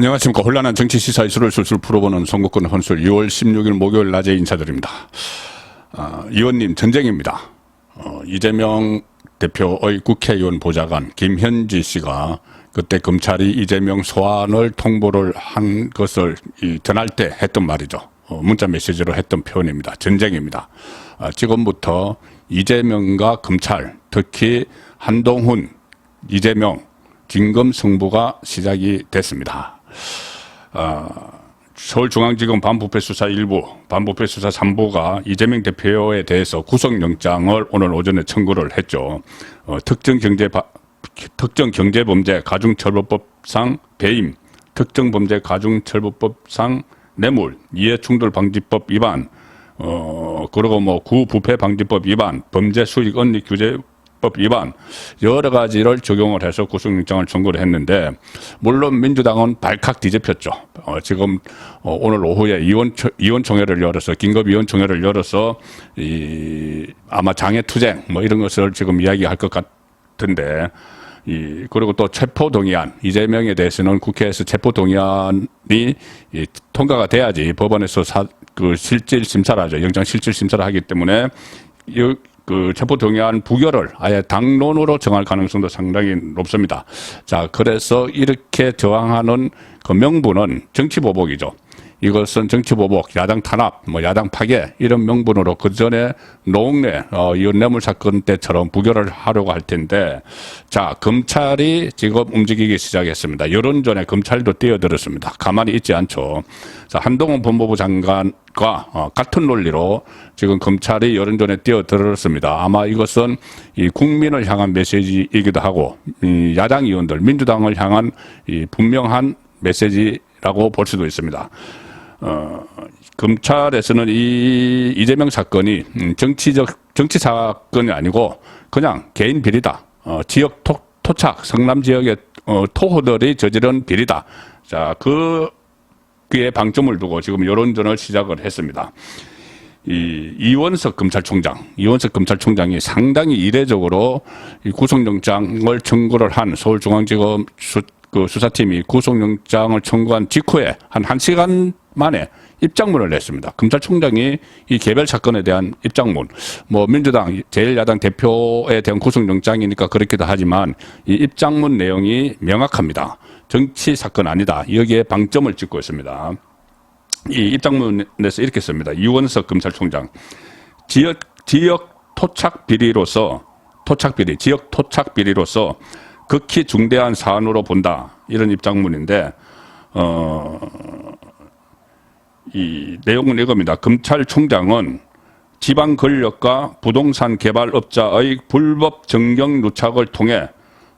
안녕하십니까. 혼란한 정치 시사 이슈를 술술 풀어보는 송국근 혼술 2월 16일 목요일 낮에 인사드립니다. 의원님 전쟁입니다. 이재명 대표의 국회의원 보좌관 김현지 씨가 그때 검찰이 이재명 소환을 통보를 한 것을 전할 때 했던 말이죠. 문자 메시지로 했던 표현입니다. 전쟁입니다. 지금부터 이재명과 검찰, 특히 한동훈, 이재명, 진검 승부가 시작이 됐습니다. 서울중앙지검 반부패수사 1부, 반부패수사 3부가 이재명 대표에 대해서 구속영장을 오늘 오전에 청구를 했죠. 특정경제범죄 가중처벌법상 배임, 특정범죄 가중처벌법상 뇌물, 이해충돌방지법 위반, 그리고 구부패방지법 위반, 범죄수익언니규제법 위반 여러 가지를 적용을 해서 구속영장을 청구를 했는데, 물론 민주당은 발칵 뒤집혔죠. 지금 오늘 오후에 의원총회를 열어서 긴급의원총회를 열어서 아마 장애투쟁 이런 것을 지금 이야기할 것 같은데, 그리고 또 체포동의안, 이재명에 대해서는 국회에서 체포동의안이 통과가 돼야지 법원에서 실질 심사를 하죠. 영장 실질 심사를 하기 때문에 체포동의안 부결을 아예 당론으로 정할 가능성도 상당히 높습니다. 자, 그래서 이렇게 저항하는 그 명분은 정치보복이죠. 이것은 정치보복, 야당 탄압, 야당 파괴 이런 명분으로 그 전에 노웅래 이혼 뇌물 사건 때처럼 부결을 하려고 할 텐데, 자, 검찰이 지금 움직이기 시작했습니다. 여론전에 검찰도 뛰어들었습니다. 가만히 있지 않죠. 자, 한동훈 법무부 장관과 같은 논리로 지금 검찰이 여론전에 뛰어들었습니다. 아마 이것은 이 국민을 향한 메시지이기도 하고, 야당 의원들, 민주당을 향한 분명한 메시지라고 볼 수도 있습니다. 검찰에서는 이 이재명 사건이 정치 사건이 아니고 그냥 개인 비리다. 지역 토착, 성남 지역의 토호들이 저지른 비리다. 자, 그에 방점을 두고 지금 여론전을 시작을 했습니다. 이원석 검찰총장이 상당히 이례적으로 구속영장을 청구를 한 서울중앙지검 수사팀이 구속영장을 청구한 직후에 한 1시간 만에 입장문을 냈습니다. 검찰총장이 이 개별 사건에 대한 입장문, 민주당 제1야당 대표에 대한 구속영장이니까 그렇기도 하지만 이 입장문 내용이 명확합니다. 정치 사건 아니다. 여기에 방점을 찍고 있습니다. 이 입장문에서 이렇게 씁니다. 이원석 검찰총장, 지역 토착 비리로서 극히 중대한 사안으로 본다. 이런 입장문인데, 이 내용은 이겁니다. 검찰총장은 지방 권력과 부동산 개발업자의 불법 정경 누착을 통해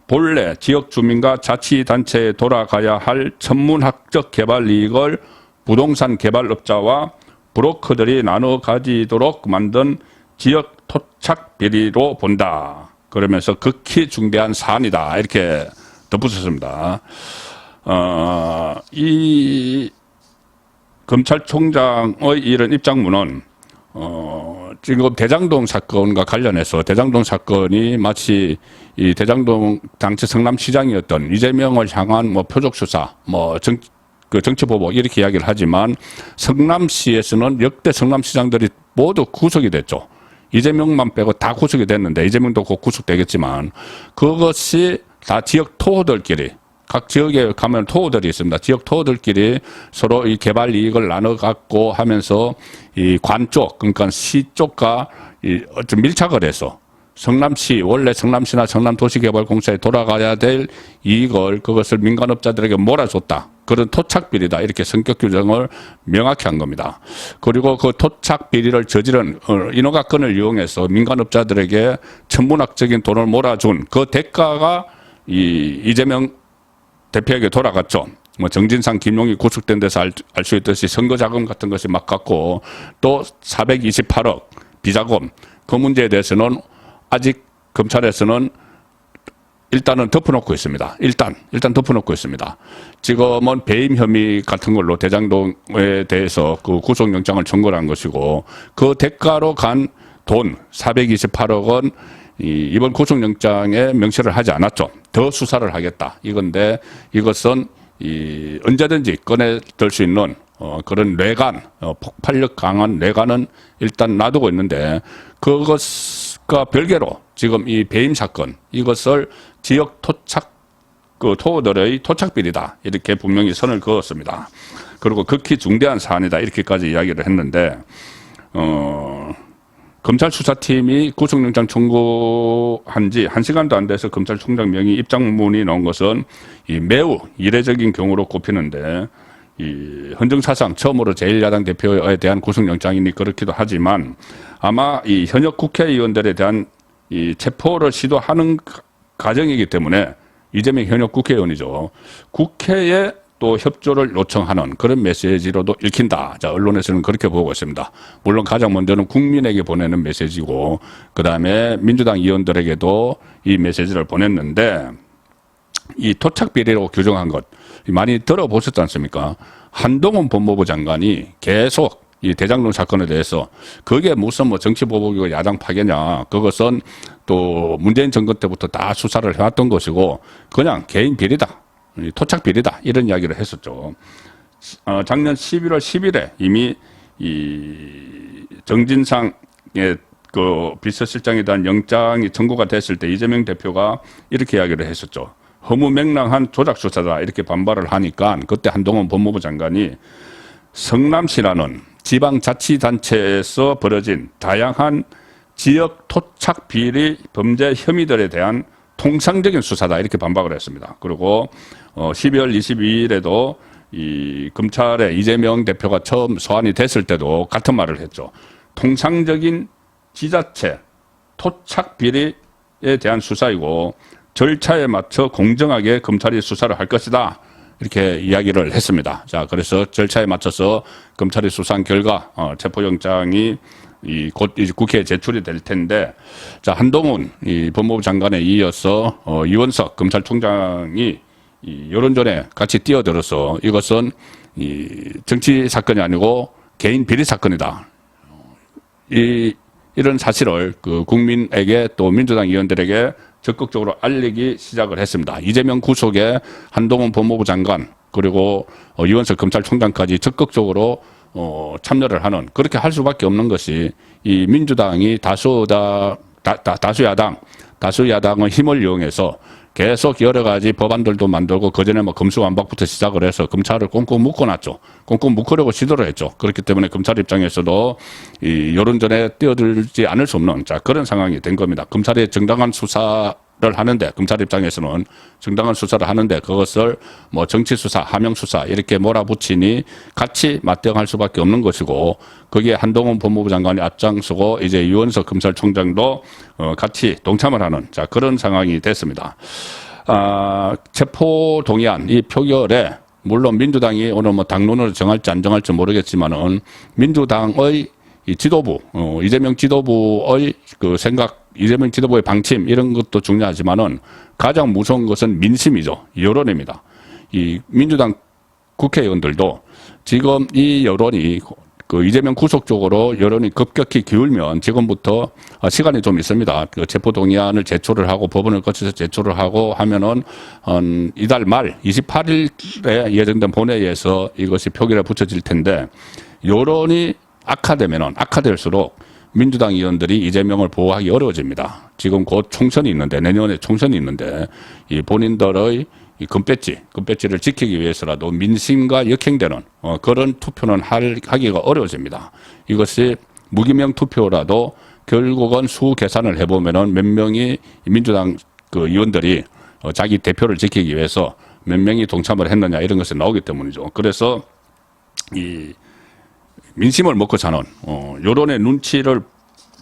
본래 지역 주민과 자치단체에 돌아가야 할 천문학적 개발 이익을 부동산 개발업자와 브로커들이 나눠 가지도록 만든 지역 토착 비리로 본다. 그러면서 극히 중대한 사안이다. 이렇게 덧붙였습니다. 이 검찰총장의 이런 입장문은 지금 대장동 사건과 관련해서 대장동 사건이 마치 이 대장동 당시 성남시장이었던 이재명을 향한 표적 수사, 정치보복 이렇게 이야기를 하지만, 성남시에서는 역대 성남시장들이 모두 구속이 됐죠. 이재명만 빼고 다 구속이 됐는데, 이재명도 곧 구속되겠지만, 그것이 다 지역 토호들끼리, 각 지역에 가면 토호들이 있습니다. 지역 토호들끼리 서로 이 개발 이익을 나눠 갖고 하면서 이 관 쪽, 그러니까 시 쪽과 좀 밀착을 해서 원래 성남시나 성남도시개발공사에 돌아가야 될 이익을 그것을 민간업자들에게 몰아줬다. 그런 토착비리다. 이렇게 성격 규정을 명확히 한 겁니다. 그리고 그 토착비리를 저지른 인허가권을 이용해서 민간업자들에게 천문학적인 돈을 몰아준 그 대가가 이재명 대표에게 돌아갔죠. 정진상, 김용희 구속된 데서 알 수 있듯이 선거자금 같은 것이 막 갔고, 또 428억 비자금, 그 문제에 대해서는 아직 검찰에서는 일단은 덮어놓고 있습니다. 일단 덮어놓고 있습니다. 지금은 배임 혐의 같은 걸로 대장동에 대해서 그 구속영장을 청구를 한 것이고, 그 대가로 간 돈 428억 원 이번 구속영장에 명시를 하지 않았죠. 더 수사를 하겠다. 이건데, 이것은 언제든지 꺼내들 수 있는 그런 뇌관, 폭발력 강한 뇌관은 일단 놔두고 있는데, 그것과 별개로 지금 이 배임 사건, 이것을 지역 토착, 토호들의 토착비리다, 이렇게 분명히 선을 그었습니다. 그리고 극히 중대한 사안이다, 이렇게까지 이야기를 했는데, 검찰 수사팀이 구속영장 청구한 지 1시간도 안 돼서 검찰총장 명의 입장문이 나온 것은 매우 이례적인 경우로 꼽히는데, 이 헌정사상 처음으로 제1야당 대표에 대한 구속영장이니 그렇기도 하지만, 아마 이 현역 국회의원들에 대한 이 체포를 시도하는 과정이기 때문에, 이재명 현역 국회의원이죠. 국회에 또 협조를 요청하는 그런 메시지로도 읽힌다. 자, 언론에서는 그렇게 보고 있습니다. 물론 가장 먼저는 국민에게 보내는 메시지고, 그 다음에 민주당 의원들에게도 이 메시지를 보냈는데, 이 토착비리로 규정한 것 많이 들어보셨지 않습니까? 한동훈 법무부 장관이 계속 이 대장동 사건에 대해서 그게 무슨 뭐 정치보복이고 야당 파괴냐, 그것은 또 문재인 정권 때부터 다 수사를 해왔던 것이고 그냥 개인 비리다, 토착 비리다, 이런 이야기를 했었죠. 작년 11월 10일에 이미 이 정진상의 그 비서실장에 대한 영장이 청구가 됐을 때 이재명 대표가 이렇게 이야기를 했었죠. 허무맹랑한 조작 수사다, 이렇게 반발을 하니까 그때 한동훈 법무부 장관이 성남시라는 지방자치단체에서 벌어진 다양한 지역 토착 비리 범죄 혐의들에 대한 통상적인 수사다, 이렇게 반박을 했습니다. 그리고 12월 22일에도 이 검찰에 이재명 대표가 처음 소환이 됐을 때도 같은 말을 했죠. 통상적인 지자체 토착 비리에 대한 수사이고 절차에 맞춰 공정하게 검찰이 수사를 할 것이다, 이렇게 이야기를 했습니다. 자, 그래서 절차에 맞춰서 검찰이 수사한 결과 체포영장이 곧 이제 국회에 제출이 될 텐데, 자, 한동훈 이 법무부 장관에 이어서 이원석 검찰총장이 이 여론전에 같이 뛰어들어서 이것은 이 정치 사건이 아니고 개인 비리 사건이다, 이런 사실을 그 국민에게 또 민주당 의원들에게 적극적으로 알리기 시작을 했습니다. 이재명 구속에 한동훈 법무부 장관 그리고 이원석 검찰총장까지 적극적으로 참여를 하는, 그렇게 할 수밖에 없는 것이 이 민주당이 다수야당의 힘을 이용해서 계속 여러 가지 법안들도 만들고, 그전에 뭐 검수완박부터 시작을 해서 검찰을 꽁꽁 묶어놨죠. 꽁꽁 묶으려고 시도를 했죠. 그렇기 때문에 검찰 입장에서도 이 여론전에 뛰어들지 않을 수 없는, 자, 그런 상황이 된 겁니다. 검찰이 정당한 수사를 하는데, 검찰 입장에서는 정당한 수사를 하는데 그것을 뭐 정치수사, 하명수사 이렇게 몰아붙이니 같이 맞대응할 수밖에 없는 것이고, 거기에 한동훈 법무부 장관이 앞장서고 이제 이원석 검찰총장도 같이 동참을 하는, 자, 그런 상황이 됐습니다. 체포 동의안 이 표결에 물론 민주당이 오늘 뭐 당론으로 정할지 안 정할지 모르겠지만은 민주당의 이 지도부, 이재명 지도부의 그 생각, 이재명 지도부의 방침, 이런 것도 중요하지만은 가장 무서운 것은 민심이죠. 여론입니다. 이 민주당 국회의원들도 지금 이 여론이 그 이재명 구속 쪽으로 여론이 급격히 기울면 지금부터 시간이 좀 있습니다. 그 체포동의안을 제출을 하고 법원을 거쳐서 제출을 하고 하면은 이달 말 28일에 예정된 본회의에서 이것이 표결에 붙여질 텐데, 여론이 악화될수록 민주당 의원들이 이재명을 보호하기 어려워집니다. 지금 곧 총선이 있는데, 내년에 총선이 있는데, 이 본인들의 이 금배지를 지키기 위해서라도 민심과 역행되는 그런 투표는 하기가 어려워집니다. 이것이 무기명 투표라도 결국은 수 계산을 해보면은 몇 명이 민주당 그 의원들이 자기 대표를 지키기 위해서 몇 명이 동참을 했느냐, 이런 것이 나오기 때문이죠. 그래서 이 민심을 먹고 사는 여론의 눈치를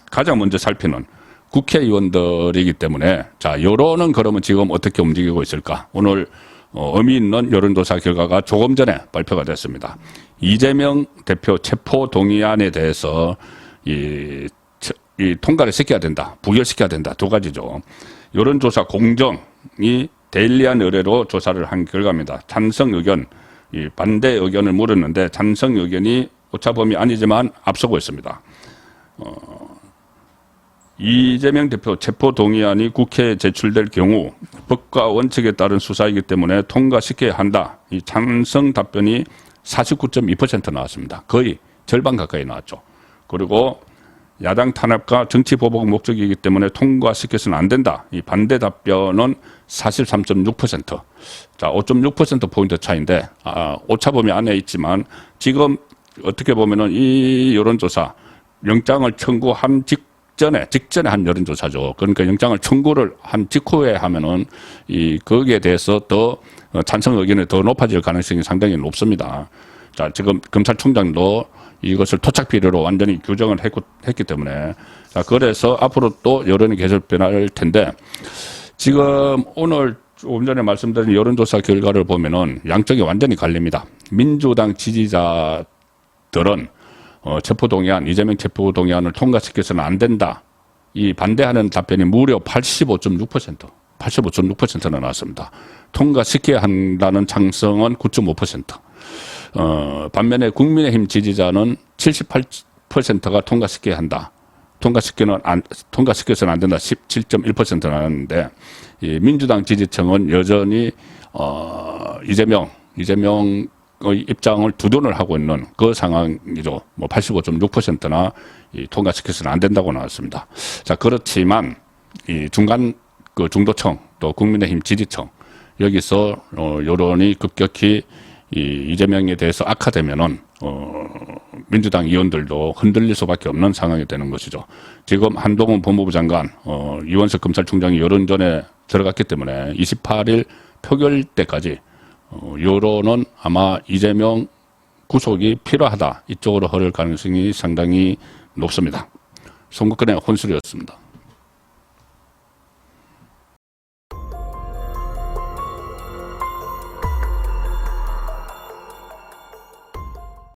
가장 먼저 살피는 국회의원들이기 때문에, 자, 여론은 그러면 지금 어떻게 움직이고 있을까? 오늘 의미 있는 여론조사 결과가 조금 전에 발표가 됐습니다. 이재명 대표 체포 동의안에 대해서 이 통과를 시켜야 된다, 부결시켜야 된다, 두 가지죠. 여론조사 공정이 데일리한 의뢰로 조사를 한 결과입니다. 찬성 의견, 이 반대 의견을 물었는데 찬성 의견이 오차범위 아니지만 앞서고 있습니다. 이재명 대표 체포동의안이 국회에 제출될 경우 법과 원칙에 따른 수사이기 때문에 통과시켜야 한다. 이 찬성 답변이 49.2% 나왔습니다. 거의 절반 가까이 나왔죠. 그리고 야당 탄압과 정치 보복 목적이기 때문에 통과시켜서는 안 된다. 이 반대 답변은 43.6%. 자, 5.6%포인트 차이인데, 오차범위 안에 있지만 지금 어떻게 보면은 이 여론조사 영장을 청구한 직전에 한 여론조사죠. 그러니까 영장을 청구를 한 직후에 하면은 거기에 대해서 더 찬성 의견이 더 높아질 가능성이 상당히 높습니다. 자, 지금 검찰총장도 이것을 토착 비례로 완전히 규정을 했기 때문에, 자, 그래서 앞으로 또 여론이 계속 변할 텐데, 지금 오늘 조금 전에 말씀드린 여론조사 결과를 보면은 양쪽이 완전히 갈립니다. 민주당 지지자들은 체포동의안, 이재명 체포동의안을 통과시켜서는 안 된다. 이 반대하는 답변이 무려 85.6%나 나왔습니다. 통과시켜야 한다는 찬성은 9.5%. 반면에 국민의힘 지지자는 78%가 통과시켜야 한다. 통과시켜서는 안 된다. 17.1% 나왔는데, 이 민주당 지지층은 여전히, 이재명의 입장을 두둔을 하고 있는 그 상황이죠. 뭐 85.6%나 통과시켜서는 안 된다고 나왔습니다. 자, 그렇지만 이 중간 그 중도층 또 국민의힘 지지층 여기서 여론이 급격히 이재명에 대해서 악화되면은 민주당 의원들도 흔들릴 수밖에 없는 상황이 되는 것이죠. 지금 한동훈 법무부 장관, 이원석 검찰총장이 여론전에 들어갔기 때문에 28일 표결 때까지 여론은 아마 이재명 구속이 필요하다 이쪽으로 흐를 가능성이 상당히 높습니다. 송국근의 혼술이었습니다.